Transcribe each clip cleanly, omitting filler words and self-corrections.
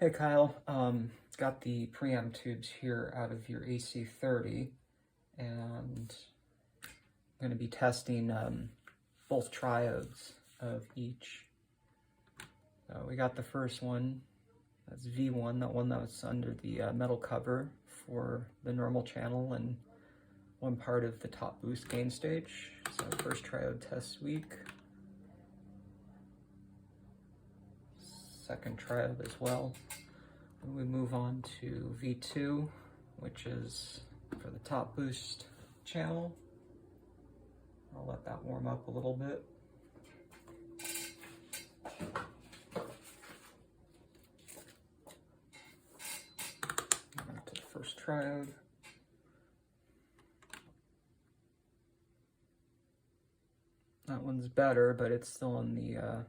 Hey Kyle, got the preamp tubes here out of your AC30, and I'm going to be testing both triodes of each. So we got the first one, that's V1, that one that was under the metal cover for the normal channel and one part of the top boost gain stage. So first triode test week. Second triode as well. And we move on to V2, which is for the top boost channel. I'll let that warm up a little bit. On to the first triode. That one's better, but it's still on the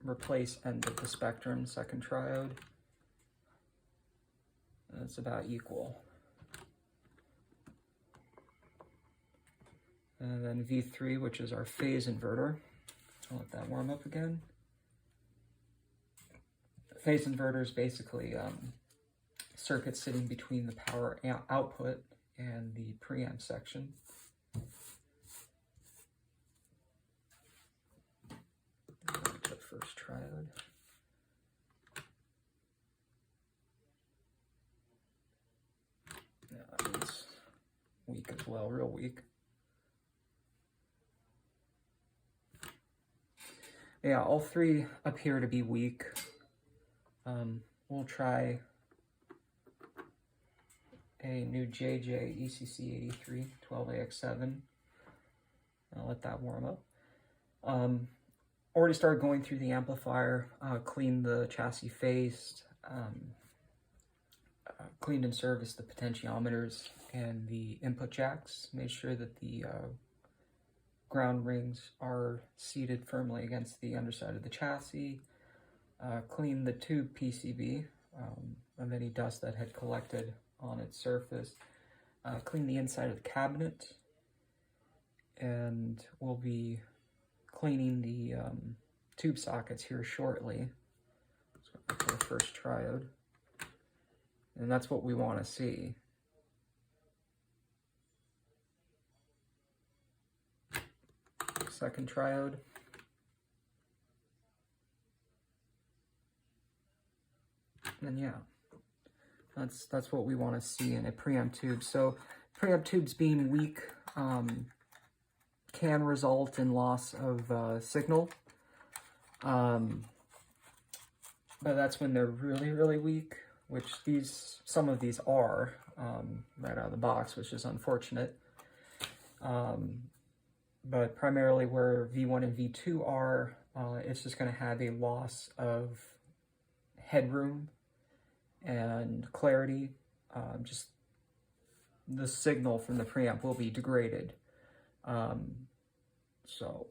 replace end of the spectrum, second triode. And it's about equal. And then V3, which is our phase inverter. I'll let that warm up again. The phase inverter is basically circuit sitting between the power output and the preamp section. Back to the first triode. Yeah, that one's weak as well, real weak. Yeah, all three appear to be weak. We'll try a new JJ ECC83 12AX7. I'll let that warm up. Already started going through the amplifier, cleaned the chassis face, cleaned and serviced the potentiometers and the input jacks, made sure that the ground rings are seated firmly against the underside of the chassis, cleaned the tube PCB of any dust that had collected on its surface, cleaned the inside of the cabinet, and we'll be cleaning the tube sockets here shortly. So for the first triode, and that's what we want to see. Second triode. And yeah, that's what we want to see in a preamp tube. So preamp tubes being weak can result in loss of signal, but that's when they're really weak, which some of these are right out of the box, which is unfortunate. But primarily where V1 and V2 are, it's just going to have a loss of headroom and clarity. Just the signal from the preamp will be degraded. So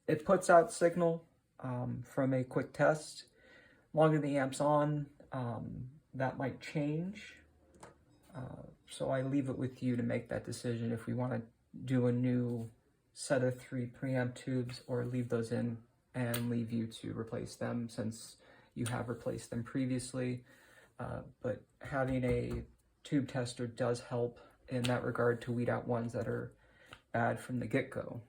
it puts out signal from a quick test. Longer the amp's on, that might change. So I leave it with you to make that decision if we want to do a new set of 3 preamp tubes or leave those in and leave you to replace them since you have replaced them previously. But having a tube tester does help in that regard to weed out ones that are bad from the get-go.